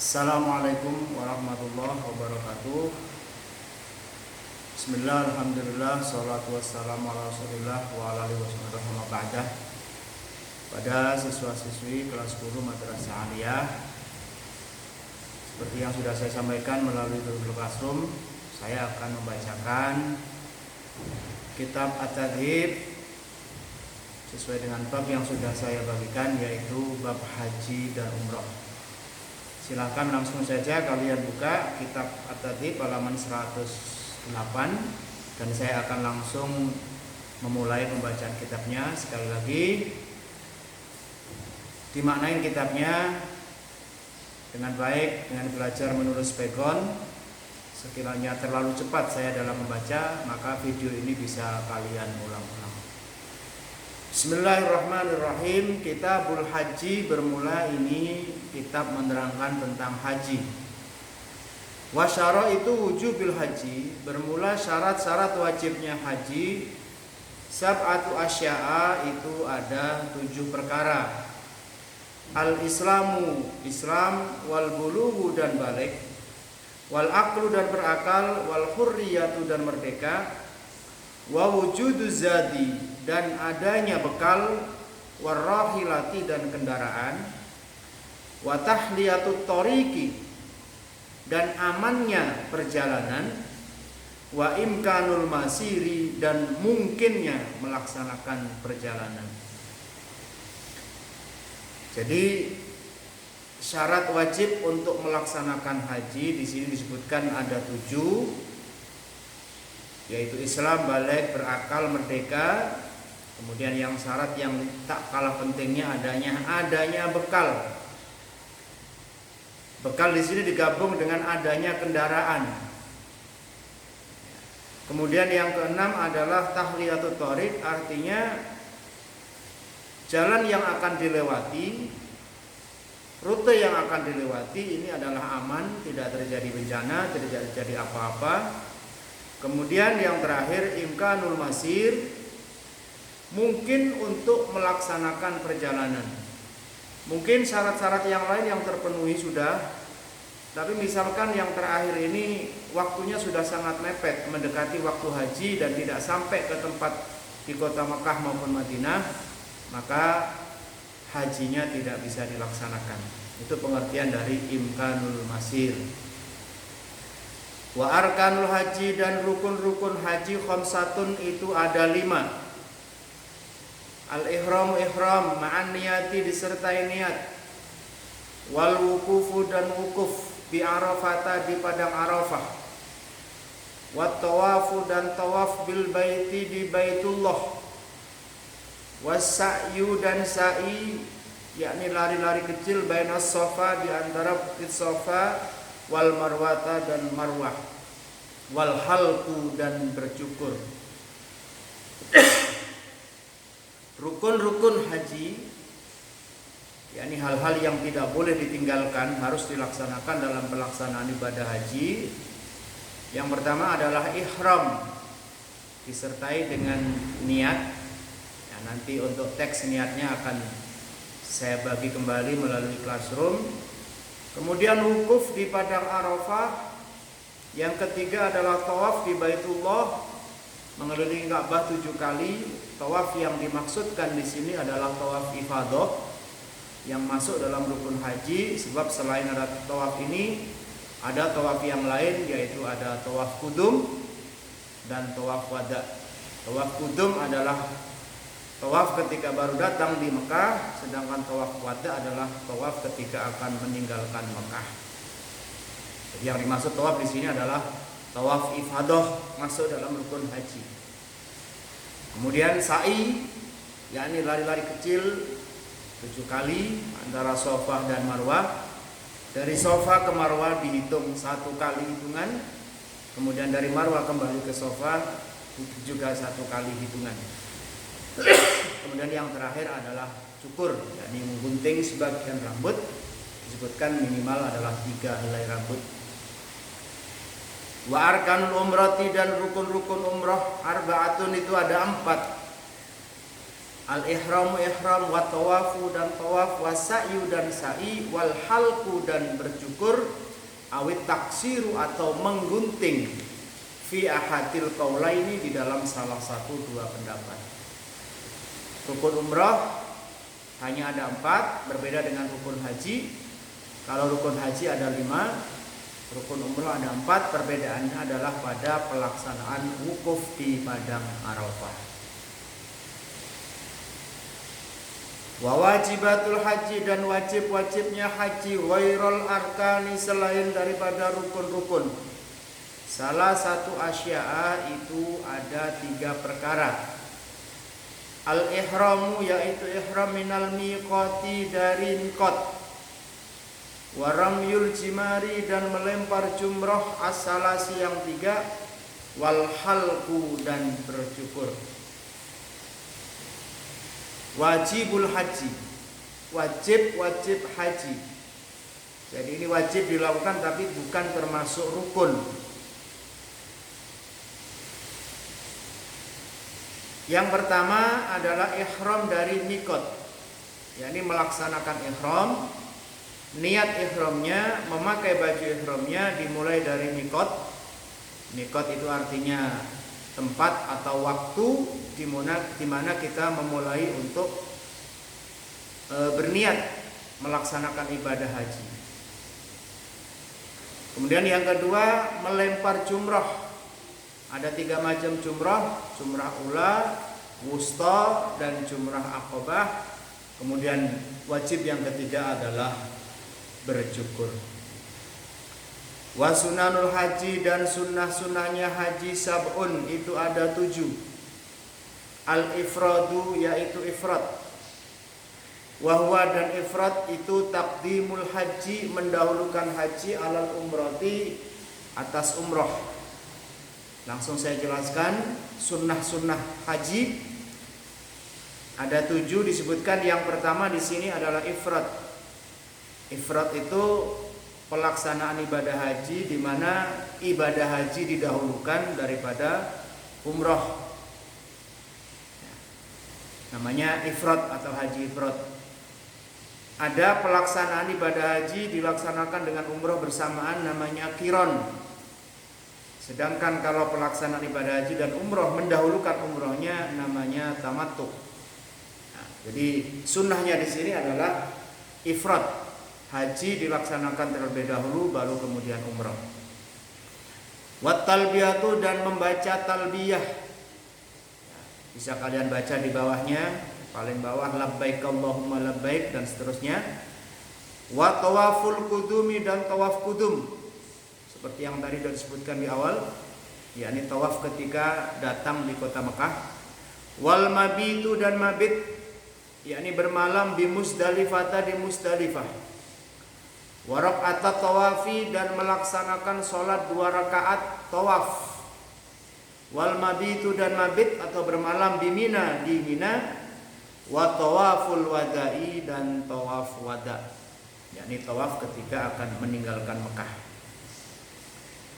Assalamualaikum warahmatullahi wabarakatuh. Bismillah, alhamdulillah, salatu wassalamu ala rasulillah wa ala alihi wasallam. Pada siswa-siswi kelas 10 Madrasah Aliyah, seperti yang sudah saya sampaikan melalui Google Classroom, saya akan membacakan kitab At-Tadhib sesuai dengan bab yang sudah saya bagikan, yaitu bab haji dan umrah. Silakan langsung saja kalian buka kitab At-Tadhib halaman 108 dan saya akan langsung memulai pembacaan kitabnya. Sekali lagi, dimaknain kitabnya dengan baik, dengan belajar menulis pegon. Sekiranya terlalu cepat saya dalam membaca, maka video ini bisa kalian ulang-ulang. Bismillahirrahmanirrahim. Kitabul Haji bermula ini kitab menerangkan tentang haji. Wasyara itu wujubil haji, bermula syarat-syarat wajibnya haji. Sab'atu asya'a, itu ada 7 perkara. Al-islamu, Islam, wal bulughu dan balik, wal aqlu dan berakal, wal hurriyatu dan merdeka, wa wujudu zadi dan adanya bekal, warahilati dan kendaraan, wa tahliyatut tariqi dan amannya perjalanan, wa imkanul masiri dan mungkinnya melaksanakan perjalanan. Jadi syarat wajib untuk melaksanakan haji di sini disebutkan ada 7, yaitu Islam, balik, berakal, merdeka. Kemudian yang syarat yang tak kalah pentingnya adanya bekal. Bekal di sini digabung dengan adanya kendaraan. Kemudian yang keenam adalah tahliyatut thariq, artinya jalan yang akan dilewati, rute yang akan dilewati ini adalah aman, tidak terjadi bencana, tidak terjadi apa-apa. Kemudian yang terakhir imkanul masir, mungkin untuk melaksanakan perjalanan. Mungkin syarat-syarat yang lain yang terpenuhi sudah, tapi misalkan yang terakhir ini waktunya sudah sangat mepet, mendekati waktu haji dan tidak sampai ke tempat di kota Mekah maupun Madinah, maka hajinya tidak bisa dilaksanakan. Itu pengertian dari imkanul masir. Wa arkanul haji dan rukun-rukun haji khamsatun, itu ada 5. Al-ihram, ihram, ma'an niyati disertai niat, wal wukufu dan wukuf bi arafata di padang Arafah, wat tawafu dan tawaf bil baiti di Baitullah, was sa'yu dan sa'i, yakni lari-lari kecil, bainas safa di antara bukit Safa, wal marwata dan marwah, wal halku dan bercukur. Rukun-rukun haji, yakni hal-hal yang tidak boleh ditinggalkan, harus dilaksanakan dalam pelaksanaan ibadah haji. Yang pertama adalah ihram, disertai dengan niat. Ya, nanti untuk teks niatnya akan saya bagi kembali melalui Classroom. Kemudian wukuf di padang Arafah. Yang ketiga adalah tawaf di Baitullah, mengelilingi Ka'bah 7 kali. Tawaf yang dimaksudkan di sini adalah tawaf ifadah yang masuk dalam rukun haji, sebab selain ada tawaf ini ada tawaf yang lain, yaitu ada tawaf kudum dan tawaf wada. Tawaf kudum adalah tawaf ketika baru datang di Mekah, sedangkan tawaf wada adalah tawaf ketika akan meninggalkan Mekah. Jadi yang dimaksud tawaf di sini adalah tawaf ifadah, masuk dalam rukun haji. Kemudian sa'i, yakni lari-lari kecil 7 kali antara Safa dan Marwah. Dari Safa ke Marwah dihitung 1 kali hitungan. Kemudian dari Marwah kembali ke Safa juga 1 kali hitungan. Kemudian yang terakhir adalah cukur, yakni menggunting sebagian rambut. Disebutkan minimal adalah 3 helai rambut. Wa arkanul umrati dan rukun-rukun umrah arba'atun, itu ada 4. Al-ihramu ihram, wa tawafu dan tawaf, wa sa'yu dan sa'i, wal halqu dan bercukur, awit taksiru atau menggunting, fi ahadil qaulaini di dalam salah satu dua pendapat. Rukun umrah hanya ada 4, berbeda dengan rukun haji. Kalau rukun haji ada 5, rukun umrah ada 4, perbedaannya adalah pada pelaksanaan wukuf di padang Arafah. Wa wajibatul haji dan wajib-wajibnya haji ghairul arkani selain daripada rukun-rukun. Salah satu asya'a itu ada 3 perkara. Al-ihramu yaitu ihram minal miqati dari miqat. Wa ramyul jimari dan melempar jumrah as-salasi yang 3. Wal halqu dan bercukur. Wajibul haji, wajib haji. Jadi ini wajib dilakukan tapi bukan termasuk rukun. Yang pertama adalah ihram dari miqat, yakni melaksanakan ihram. Niat ihramnya, memakai baju ihramnya dimulai dari miqat. Miqat itu artinya tempat atau waktu di mana kita memulai untuk berniat melaksanakan ibadah haji. Kemudian yang kedua, melempar jumrah. Ada 3 macam jumrah: jumrah ula, wusta, dan jumrah aqabah. Kemudian wajib yang ketiga adalah bercukur. Wa sunanul haji dan sunnah-sunnahnya haji sab'un itu ada 7. Al-ifradu yaitu ifrad. Wahwa dan ifrad itu taqdimul haji, mendahulukan haji alal umrati atas umroh. Langsung saya jelaskan sunnah-sunnah haji. Ada 7 disebutkan. Yang pertama di sini adalah ifrad. Ifrad itu pelaksanaan ibadah haji di mana ibadah haji didahulukan daripada umroh. Namanya ifrad atau haji ifrad. Ada pelaksanaan ibadah haji dilaksanakan dengan umroh bersamaan, namanya qiron. Sedangkan kalau pelaksanaan ibadah haji dan umroh mendahulukan umrohnya, namanya tamattu. Nah, jadi sunnahnya di sini adalah ifrad. Haji dilaksanakan terlebih dahulu baru kemudian umrah. Wat talbiyatu dan membaca talbiyah. Bisa kalian baca di bawahnya, paling bawah labbaik Allahumma labbaik dan seterusnya. Wa tawaful qudumi dan tawaf qudum. Seperti yang tadi sudah disebutkan di awal, yakni tawaf ketika datang di kota Mekah. Wal mabitu dan mabit, yakni bermalam di Musdalifah, di Musdalifah. Warakaat tawafi dan melaksanakan sholat 2 rakaat tawaf. Wal mabitu dan mabit atau bermalam di Mina, di Mina. Wa tawaful wada'i dan tawaf wada, yakni tawaf ketika akan meninggalkan Mekah.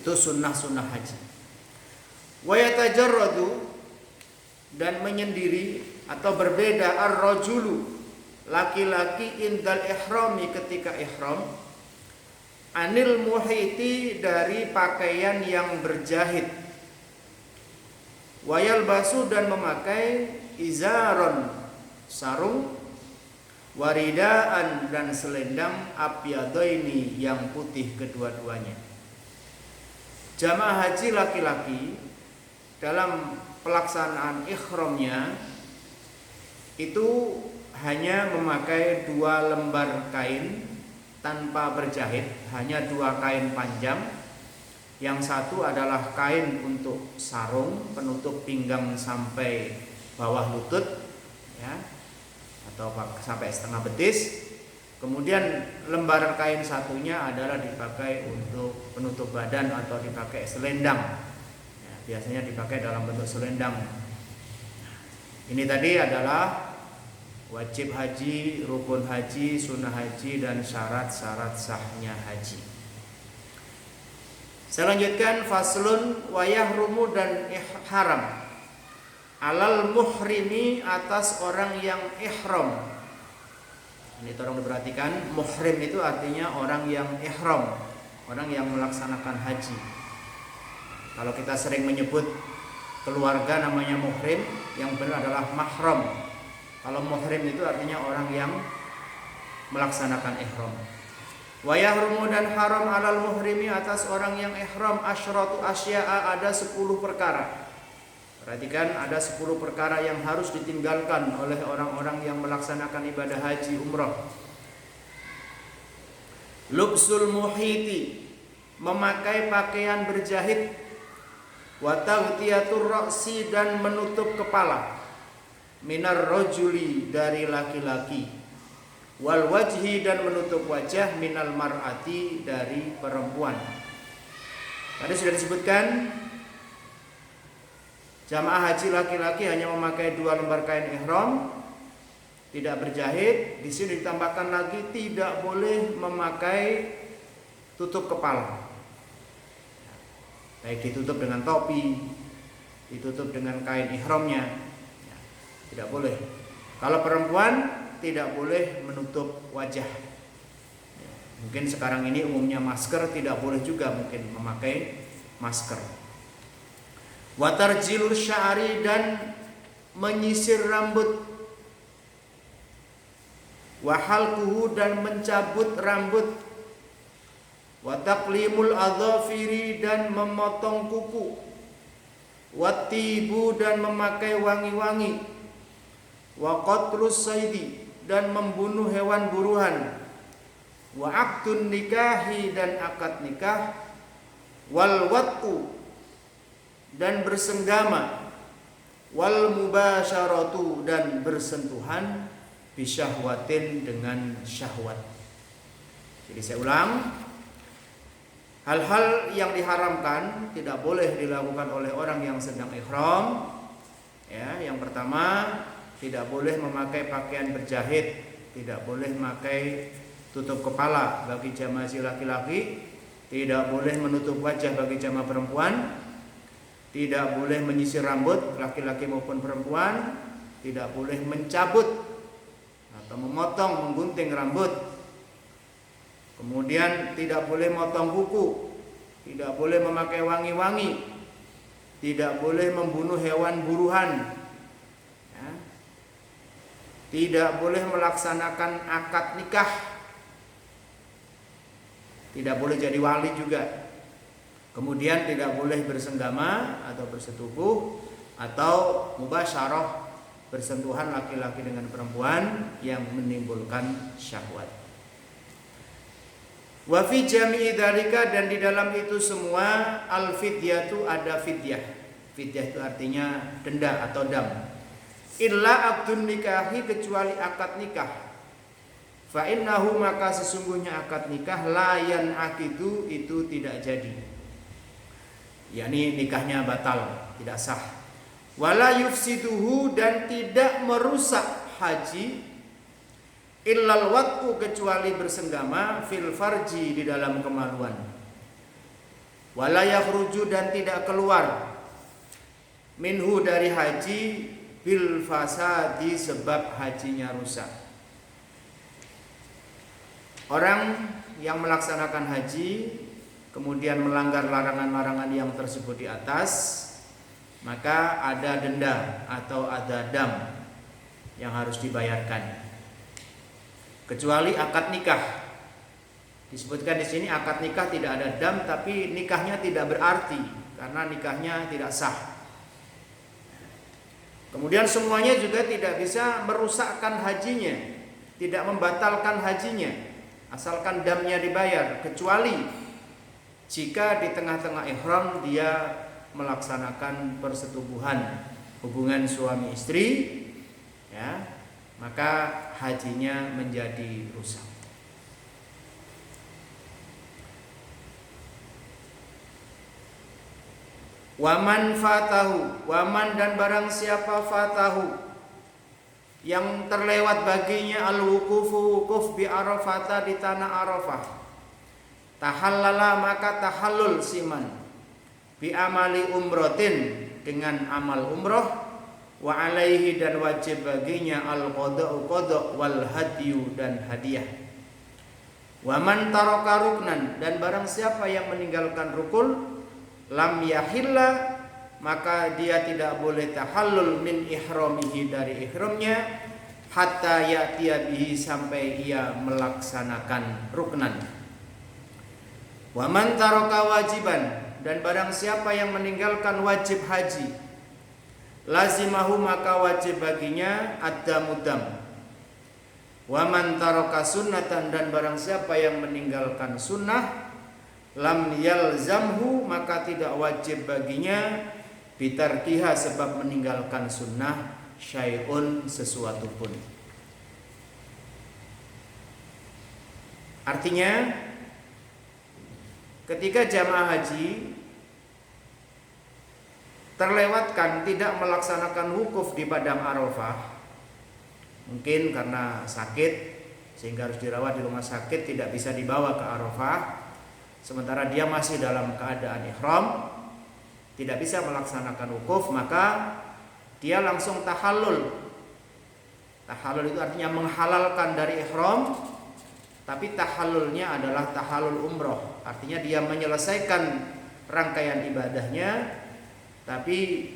Itu sunnah-sunnah haji. Wa yatajarradu dan menyendiri atau berbeda ar-rajulu laki-laki indal ihrami ketika ihram, anil muhiti dari pakaian yang berjahit, wayal basu dan memakai izaron sarung, waridaan dan selendang, abyadaini yang putih kedua-duanya. Jamaah haji laki-laki dalam pelaksanaan ihramnya itu hanya memakai 2 lembar kain tanpa berjahit, hanya 2 kain panjang. Yang satu adalah kain untuk sarung penutup pinggang sampai bawah lutut, ya, atau sampai setengah betis. Kemudian lembar kain satunya adalah dipakai untuk penutup badan atau dipakai selendang. Ya, biasanya dipakai dalam bentuk selendang. Ini tadi adalah wajib haji, rukun haji, sunnah haji, dan syarat-syarat sahnya haji. Saya lanjutkan faslun wa yahrumu dan haram alal muhrimi atas orang yang ihram. Ini tolong diperhatikan, muhrim itu artinya orang yang ihram, orang yang melaksanakan haji. Kalau kita sering menyebut keluarga namanya muhrim, yang benar adalah mahram. Kalau muhrim itu artinya orang yang melaksanakan ihram. Wa yahrumu dan haram alal muhrimi atas orang yang ihram asyratu asya'a, ada 10 perkara. Perhatikan, ada 10 perkara yang harus ditinggalkan oleh orang-orang yang melaksanakan ibadah haji umrah. Lubsul muhiti, memakai pakaian berjahit. Wa taghtiyatur ra'si, dan menutup kepala. Minar rajuli, dari laki-laki. Wal wajhi, dan menutup wajah. Minal mar'ati, dari perempuan. Tadi sudah disebutkan, jamaah haji laki-laki hanya memakai 2 lembar kain ihram, tidak berjahit. Di sini ditambahkan lagi tidak boleh memakai tutup kepala. Baik ditutup dengan topi, ditutup dengan kain ihramnya, tidak boleh. Kalau perempuan tidak boleh menutup wajah. Mungkin sekarang ini umumnya masker, tidak boleh juga mungkin memakai masker. Watarjilul sya'ri, dan menyisir rambut. Wahalquhu, dan mencabut rambut. Wataqlimul adzafiri, dan memotong kuku. Wattibu, dan memakai wangi-wangi. Wa qatlus saidi, dan membunuh hewan buruan. Wa aqdun nikahi, dan akad nikah. Wal wat'u, dan bersenggama. Wal mubasyaratu, dan bersentuhan. Bisyahwatin, dengan syahwat. Jadi saya ulang, hal-hal yang diharamkan tidak boleh dilakukan oleh orang yang sedang ihram. Ya, yang pertama, tidak boleh memakai pakaian berjahit, tidak boleh memakai tutup kepala bagi jamaah laki-laki, tidak boleh menutup wajah bagi jamaah perempuan, tidak boleh menyisir rambut laki-laki maupun perempuan, tidak boleh mencabut atau memotong, menggunting rambut. Kemudian tidak boleh motong kuku, tidak boleh memakai wangi-wangi, tidak boleh membunuh hewan buruan, ya. Tidak boleh melaksanakan akad nikah, tidak boleh jadi wali juga. Kemudian tidak boleh bersenggama atau bersetubuh atau mubasyarah, bersentuhan laki-laki dengan perempuan yang menimbulkan syahwat. Wa fi jami'i dzalika, dan di dalam itu semua al-fidyatu, ada fidyah. Fidyah itu artinya denda atau dam. Illa aqdun nikahi, kecuali akad nikah. Fa innahu, maka sesungguhnya akad nikah la yanaqidu, itu tidak jadi. yakni nikahnya batal, tidak sah. Wala yufsiduhu, dan tidak merusak haji. Illal wat'u, kecuali bersenggama. Fil farji, di dalam kemaluan. Wala yakhruju, dan tidak keluar. Minhu, dari haji. Bil fasadi, sebab hajinya rusak. Orang yang melaksanakan haji kemudian melanggar larangan-larangan yang tersebut di atas, maka ada denda atau ada dam yang harus dibayarkan. Kecuali akad nikah. Disebutkan di sini akad nikah tidak ada dam, tapi nikahnya tidak berarti karena nikahnya tidak sah. Kemudian semuanya juga tidak bisa merusakkan hajinya, tidak membatalkan hajinya, asalkan damnya dibayar, kecuali jika di tengah-tengah ihram dia melaksanakan persetubuhan, hubungan suami istri, ya, maka hajinya menjadi rusak. Waman fatahu, waman, dan barang siapa fatahu, yang terlewat baginya al-wukufu, wukuf bi Arafata, di tanah Arafah. Tahallala, maka tahallul siman. Bi amali umrotin, dengan amal umroh. wa alaihi dan wajib baginya al-qada'u qada' wal hadyu dan hadiah. Wa man taraka ruknan dan barang siapa yang meninggalkan rukun lam yahilla maka dia tidak boleh tahallul min ihramihi dari ihramnya hatta ya'tiya bihi sampai ia melaksanakan ruknan. Wa man taraka wajiban dan barang siapa yang meninggalkan wajib haji lazimahu maka wajib baginya ad-damudam. Wa man taraka sunnatan dan barang siapa yang meninggalkan sunnah lam yalzamhu maka tidak wajib baginya bitarkiha sebab meninggalkan sunnah syai'un sesuatu pun. Artinya ketika jamaah haji terlewatkan tidak melaksanakan wukuf di padang Arafah, mungkin karena sakit sehingga harus dirawat di rumah sakit, tidak bisa dibawa ke Arafah, sementara dia masih dalam keadaan ihram, tidak bisa melaksanakan wukuf, maka dia langsung tahallul. Tahallul itu artinya menghalalkan dari ihram, tapi tahallulnya adalah tahallul umroh, artinya dia menyelesaikan rangkaian ibadahnya, tapi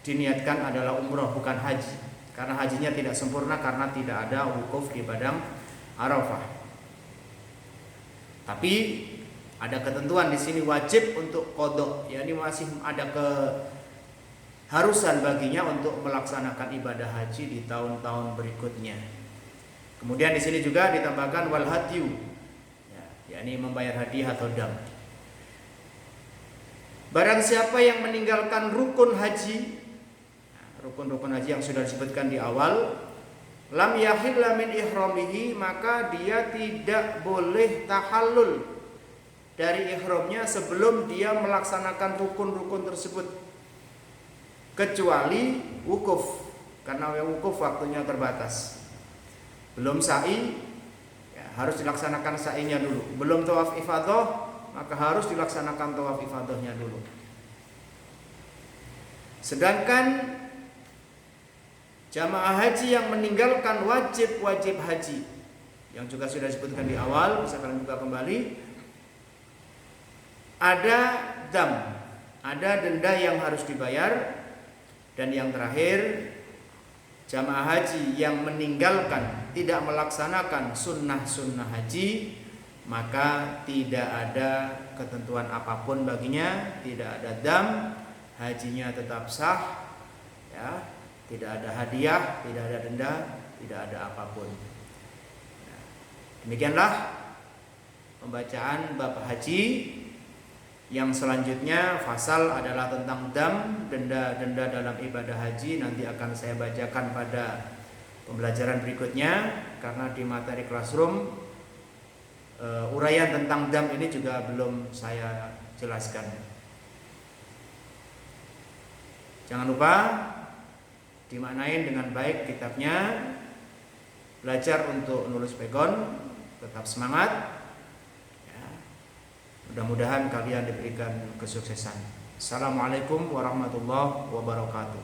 diniatkan adalah umroh bukan haji. Karena hajinya tidak sempurna karena tidak ada wukuf di padang Arafah. Tapi ada ketentuan di sini wajib untuk qada, yakni masih ada keharusan baginya untuk melaksanakan ibadah haji di tahun-tahun berikutnya. Kemudian di sini juga ditambahkan wal hadyu, yakni membayar hadiah atau dam. Barang siapa yang meninggalkan rukun haji, rukun-rukun haji yang sudah disebutkan di awal, lam yahilla min ihramihi maka dia tidak boleh tahallul dari ihramnya sebelum dia melaksanakan rukun-rukun tersebut, kecuali wukuf, karena wukuf waktunya terbatas. Belum sa'i, ya, harus dilaksanakan sa'inya dulu. Belum tawaf ifadah, maka harus dilaksanakan tawaf ifadahnya dulu. Sedangkan jamaah haji yang meninggalkan wajib-wajib haji yang juga sudah disebutkan di awal, bisa kalian buka kembali, ada dam, ada denda yang harus dibayar. Dan yang terakhir, jamaah haji yang meninggalkan, tidak melaksanakan sunnah-sunnah haji, maka tidak ada ketentuan apapun baginya, tidak ada dam, hajinya tetap sah, ya. Tidak ada hadiah, tidak ada denda, tidak ada apapun. Demikianlah pembacaan bab haji. Yang selanjutnya fasal adalah tentang dam, denda-denda dalam ibadah haji. Nanti akan saya bacakan pada pembelajaran berikutnya, karena di materi classroom uraian tentang dam ini juga belum saya jelaskan. Jangan lupa dimaknain dengan baik kitabnya, belajar untuk nulis pegon, tetap semangat ya. Mudah-mudahan kalian diberikan kesuksesan. Assalamualaikum warahmatullahi wabarakatuh.